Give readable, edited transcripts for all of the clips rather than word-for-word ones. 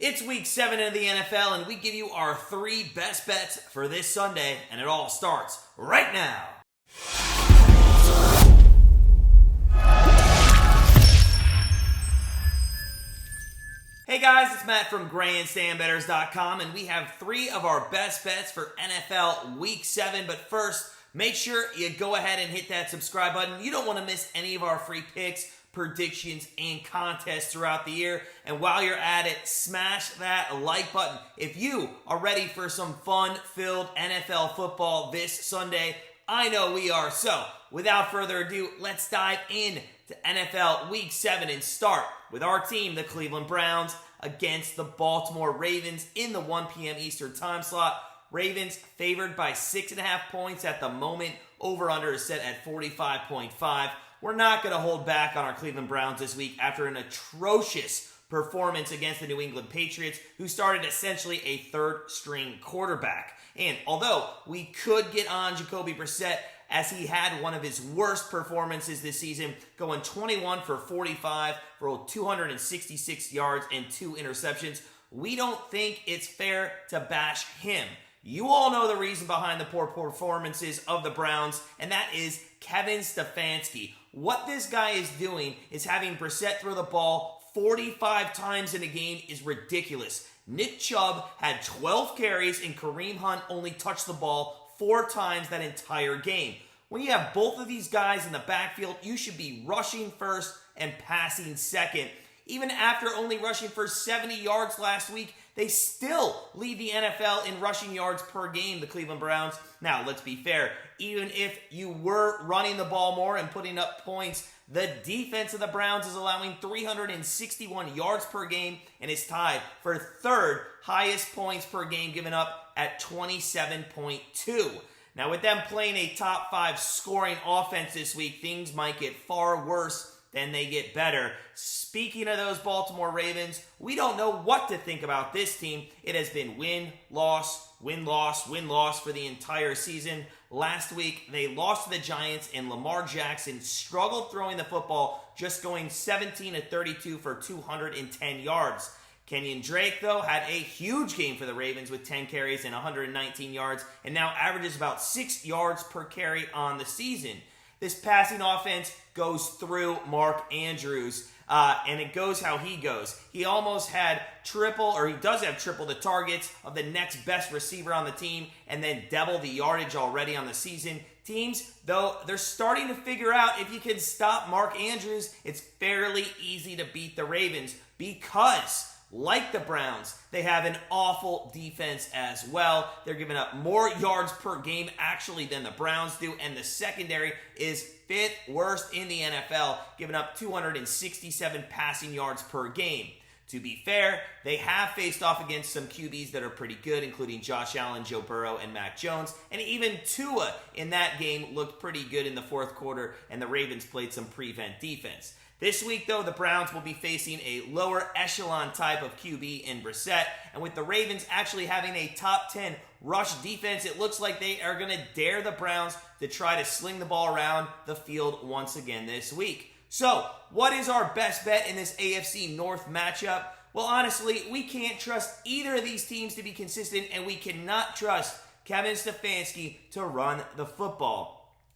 It's week 7 of the NFL, and we give you our 3 best bets for this Sunday, and it all starts right now. Hey guys, it's Matt from grandstandbetters.com, and we have 3 of our best bets for NFL week 7. But first, make sure you go ahead and hit that subscribe button. You don't want to miss any of our free picks, predictions, and contests throughout the year. And while you're at it, smash that like button. If you are ready for some fun-filled NFL football this Sunday, I know we are. So, without further ado, let's dive in to NFL Week 7 and start with our team, the Cleveland Browns, against the Baltimore Ravens in the 1 p.m. Eastern time slot. Ravens favored by 6.5 points at the moment. Over-under is set at 45.5. We're not going to hold back on our Cleveland Browns this week after an atrocious performance against the New England Patriots, who started essentially a third-string quarterback. And although we could get on Jacoby Brissett, as he had one of his worst performances this season, going 21 for 45 for 266 yards and 2 interceptions, we don't think it's fair to bash him. You all know the reason behind the poor performances of the Browns, and that is Kevin Stefanski. What this guy is doing is having Brissett throw the ball 45 times in a game is ridiculous. Nick Chubb had 12 carries, and Kareem Hunt only touched the ball 4 times that entire game. When you have both of these guys in the backfield, you should be rushing first and passing second. Even after only rushing for 70 yards last week, they still lead the NFL in rushing yards per game, the Cleveland Browns. Now, let's be fair. Even if you were running the ball more and putting up points, the defense of the Browns is allowing 361 yards per game and is tied for 3rd highest points per game given up at 27.2. Now, with them playing a top 5 scoring offense this week, things might get far worse than they get better. Speaking of those Baltimore Ravens, we don't know what to think about this team. It has been win, loss, win, loss, win, loss for the entire season. Last week, they lost to the Giants, and Lamar Jackson struggled throwing the football, just going 17 of 32 for 210 yards. Kenyon Drake, though, had a huge game for the Ravens with 10 carries and 119 yards, and now averages about 6 yards per carry on the season. This passing offense goes through Mark Andrews, and it goes how he goes. He almost had he does have triple the targets of the next best receiver on the team, and then double the yardage already on the season. Teams, though, they're starting to figure out if you can stop Mark Andrews, it's fairly easy to beat the Ravens because, like the Browns, they have an awful defense as well. They're giving up more yards per game actually than the Browns do, and the secondary is 5th worst in the NFL, giving up 267 passing yards per game. To be fair, they have faced off against some QBs that are pretty good, including Josh Allen, Joe Burrow, and Mac Jones, and even Tua in that game looked pretty good in the 4th quarter, and the Ravens played some prevent defense. This week, though, the Browns will be facing a lower echelon type of QB in Brissett, and with the Ravens actually having a top 10 rush defense, it looks like they are going to dare the Browns to try to sling the ball around the field once again this week. So, what is our best bet in this AFC North matchup? Well, honestly, we can't trust either of these teams to be consistent, and we cannot trust Kevin Stefanski to run the football.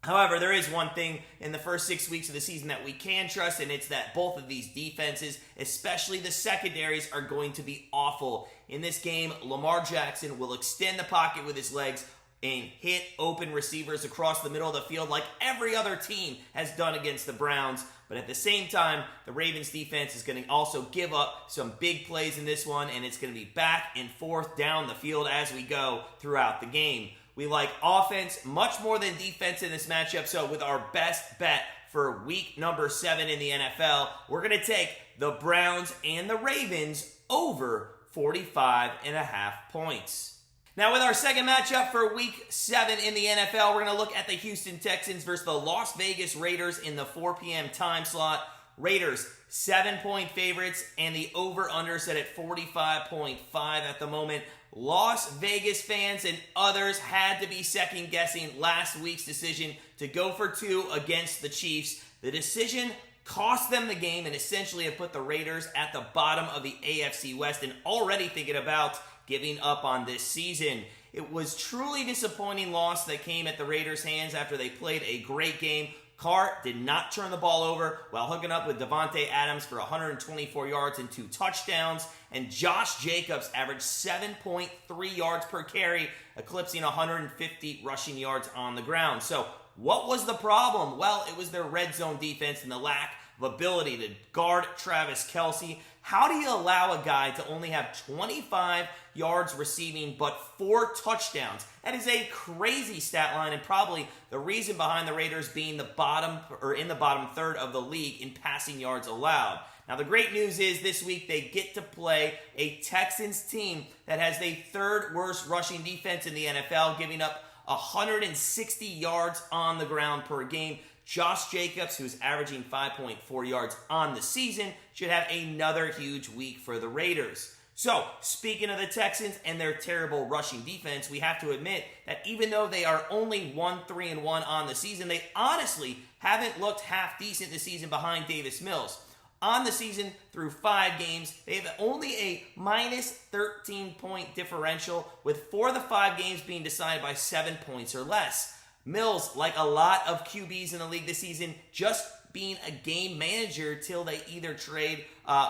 However, there is one thing in the first 6 weeks of the season that we can trust, and it's that both of these defenses, especially the secondaries, are going to be awful. In this game, Lamar Jackson will extend the pocket with his legs and hit open receivers across the middle of the field like every other team has done against the Browns. But at the same time, the Ravens defense is going to also give up some big plays in this one, and it's going to be back and forth down the field as we go throughout the game. We like offense much more than defense in this matchup, so with our best bet for week number 7 in the NFL, we're going to take the Browns and the Ravens over 45.5 points. Now, with our second matchup for Week 7 in the NFL, we're going to look at the Houston Texans versus the Las Vegas Raiders in the 4 p.m. time slot. Raiders, 7-point favorites, and the over-under set at 45.5 at the moment. Las Vegas fans and others had to be second-guessing last week's decision to go for 2 against the Chiefs. The decision cost them the game and essentially have put the Raiders at the bottom of the AFC West and already thinking about giving up on this season. It was truly disappointing loss that came at the Raiders' hands after they played a great game. Carr did not turn the ball over while hooking up with Devante Adams for 124 yards and 2 touchdowns. And Josh Jacobs averaged 7.3 yards per carry, eclipsing 150 rushing yards on the ground. So what was the problem? Well, it was their red zone defense and the lack of ability to guard Travis Kelce. How do you allow a guy to only have 25 yards receiving but 4 touchdowns? That is a crazy stat line and probably the reason behind the Raiders being the bottom or in the bottom third of the league in passing yards allowed. Now the great news is this week they get to play a Texans team that has the 3rd worst rushing defense in the NFL, giving up 160 yards on the ground per game. Josh Jacobs, who's averaging 5.4 yards on the season, should have another huge week for the Raiders. So, speaking of the Texans and their terrible rushing defense, we have to admit that even though they are only 1-3-1 on the season, they honestly haven't looked half decent this season behind Davis Mills. On the season, through 5 games, they have only a minus 13-point differential, with 4 of the 5 games being decided by 7 points or less. Mills, like a lot of QBs in the league this season, just being a game manager till they either trade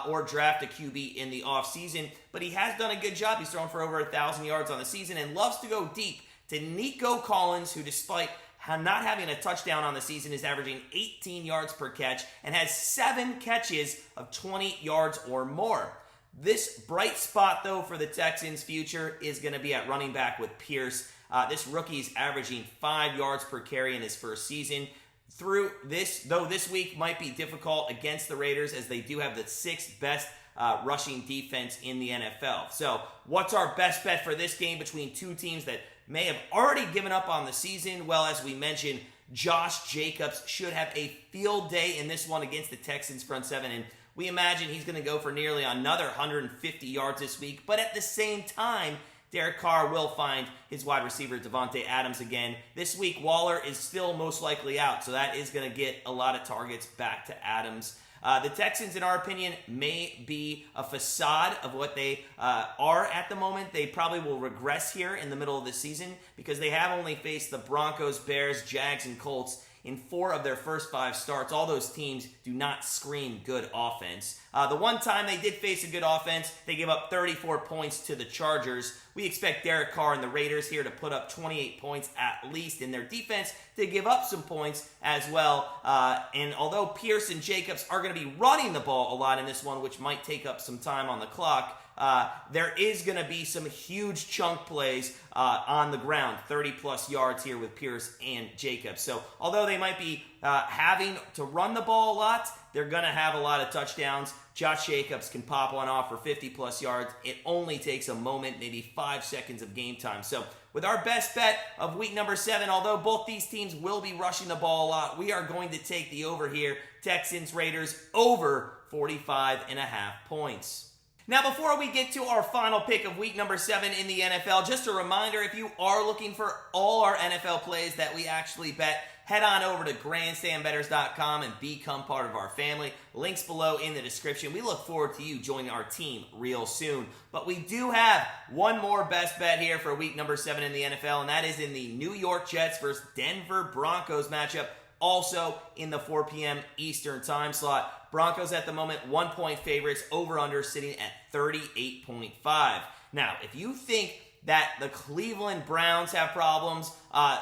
or draft a QB in the offseason. But he has done a good job. He's thrown for over 1,000 yards on the season and loves to go deep to Nico Collins, who despite not having a touchdown on the season is averaging 18 yards per catch and has 7 catches of 20 yards or more. This bright spot, though, for the Texans' future is going to be at running back with Pierce. This rookie is averaging 5 yards per carry in his first season. Through this, though this week might be difficult against the Raiders as they do have the 6th best rushing defense in the NFL. So what's our best bet for this game between two teams that may have already given up on the season? Well, as we mentioned, Josh Jacobs should have a field day in this one against the Texans front 7, and we imagine he's going to go for nearly another 150 yards this week. But at the same time, Derek Carr will find his wide receiver Devante Adams again. This week, Waller is still most likely out, so that is going to get a lot of targets back to Adams. The Texans, in our opinion, may be a facade of what they are at the moment. They probably will regress here in the middle of the season because they have only faced the Broncos, Bears, Jags, and Colts in 4 of their first 5 starts. All those teams do not scream good offense. The one time they did face a good offense, they gave up 34 points to the Chargers. We expect Derek Carr and the Raiders here to put up 28 points at least in their defense to give up some points as well. And although Pierce and Jacobs are going to be running the ball a lot in this one, which might take up some time on the clock, there is going to be some huge chunk plays on the ground, 30-plus yards here with Pierce and Jacobs. So although they might be having to run the ball a lot, they're going to have a lot of touchdowns. Josh Jacobs can pop one off for 50-plus yards. It only takes a moment, maybe 5 seconds of game time. So with our best bet of week number 7, although both these teams will be rushing the ball a lot, we are going to take the over here. Texans, Raiders, over 45.5 points. Now, before we get to our final pick of week number 7 in the NFL, just a reminder, if you are looking for all our NFL plays that we actually bet, head on over to grandstandbetters.com and become part of our family. Links below in the description. We look forward to you joining our team real soon. But we do have one more best bet here for week number 7 in the NFL, and that is in the New York Jets versus Denver Broncos matchup, also in the 4 p.m. Eastern time slot. Broncos at the moment 1-point favorites, over-under sitting at 38.5. Now, if you think that the Cleveland Browns have problems,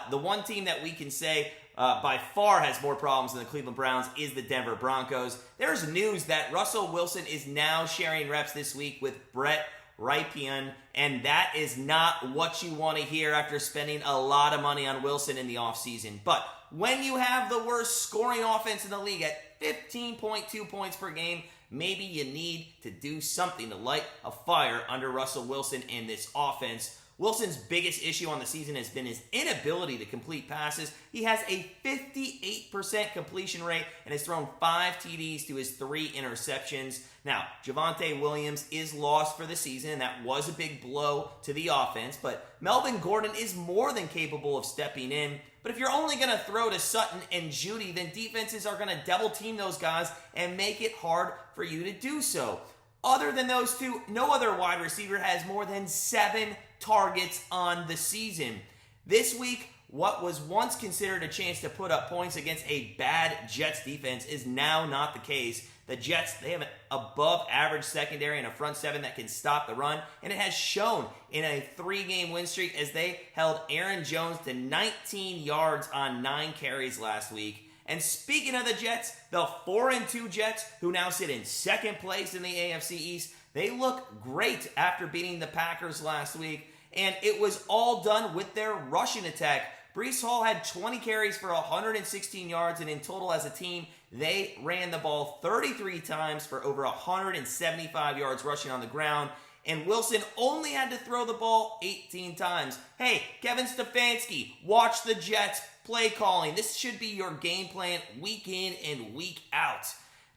the one team that we can say by far has more problems than the Cleveland Browns is the Denver Broncos. There's news that Russell Wilson is now sharing reps this week with Brett Rypien, and that is not what you want to hear after spending a lot of money on Wilson in the offseason. But when you have the worst scoring offense in the league at 15.2 points per game, maybe you need to do something to light a fire under Russell Wilson in this offense. Wilson's biggest issue on the season has been his inability to complete passes. He has a 58% completion rate and has thrown 5 TDs to his 3 interceptions. Now, Javonte Williams is lost for the season, and that was a big blow to the offense, but Melvin Gordon is more than capable of stepping in. But if you're only going to throw to Sutton and Judy, then defenses are going to double team those guys and make it hard for you to do so. Other than those two, no other wide receiver has more than 7 targets on the season. This week, what was once considered a chance to put up points against a bad Jets defense is now not the case. The Jets, they have an above-average secondary and a front 7 that can stop the run, and it has shown in a 3-game win streak as they held Aaron Jones to 19 yards on 9 carries last week. And speaking of the Jets, the 4-2 Jets, who now sit in 2nd place in the AFC East, they look great after beating the Packers last week, and it was all done with their rushing attack. Breece Hall had 20 carries for 116 yards, and in total as a team, they ran the ball 33 times for over 175 yards rushing on the ground, and Wilson only had to throw the ball 18 times. Hey, Kevin Stefanski, watch the Jets play calling. This should be your game plan week in and week out.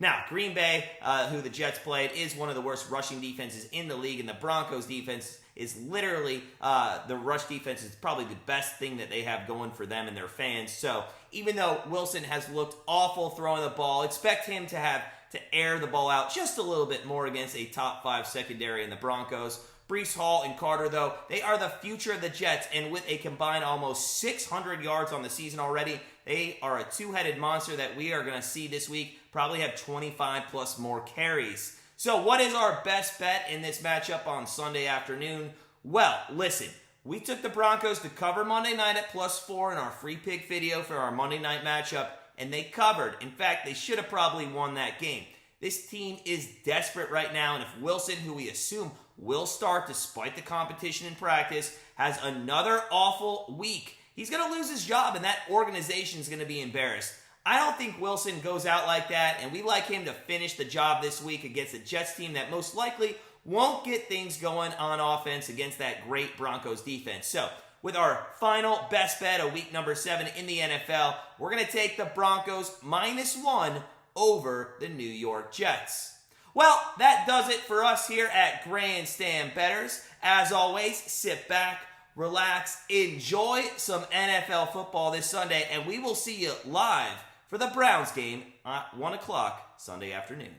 Now, Green Bay, who the Jets played, is one of the worst rushing defenses in the league, and the Broncos defense is literally, the rush defense is probably the best thing that they have going for them and their fans. So even though Wilson has looked awful throwing the ball, expect him to have to air the ball out just a little bit more against a top 5 secondary in the Broncos. Breece Hall and Carter, though, they are the future of the Jets, and with a combined almost 600 yards on the season already, they are a 2-headed monster that we are going to see this week probably have 25 plus more carries. So what is our best bet in this matchup on Sunday afternoon? Well, listen, we took the Broncos to cover Monday night at +4 in our free pick video for our Monday night matchup, and they covered. In fact, they should have probably won that game. This team is desperate right now, and if Wilson, who we assume will start despite the competition in practice, has another awful week, he's going to lose his job, and that organization is going to be embarrassed. I don't think Wilson goes out like that, and we like him to finish the job this week against a Jets team that most likely won't get things going on offense against that great Broncos defense. So, with our final best bet of week number 7 in the NFL, we're going to take the Broncos -1 over the New York Jets. Well, that does it for us here at Grandstand Bettors. As always, sit back, relax, enjoy some NFL football this Sunday, and we will see you live for the Browns game at 1 o'clock Sunday afternoon.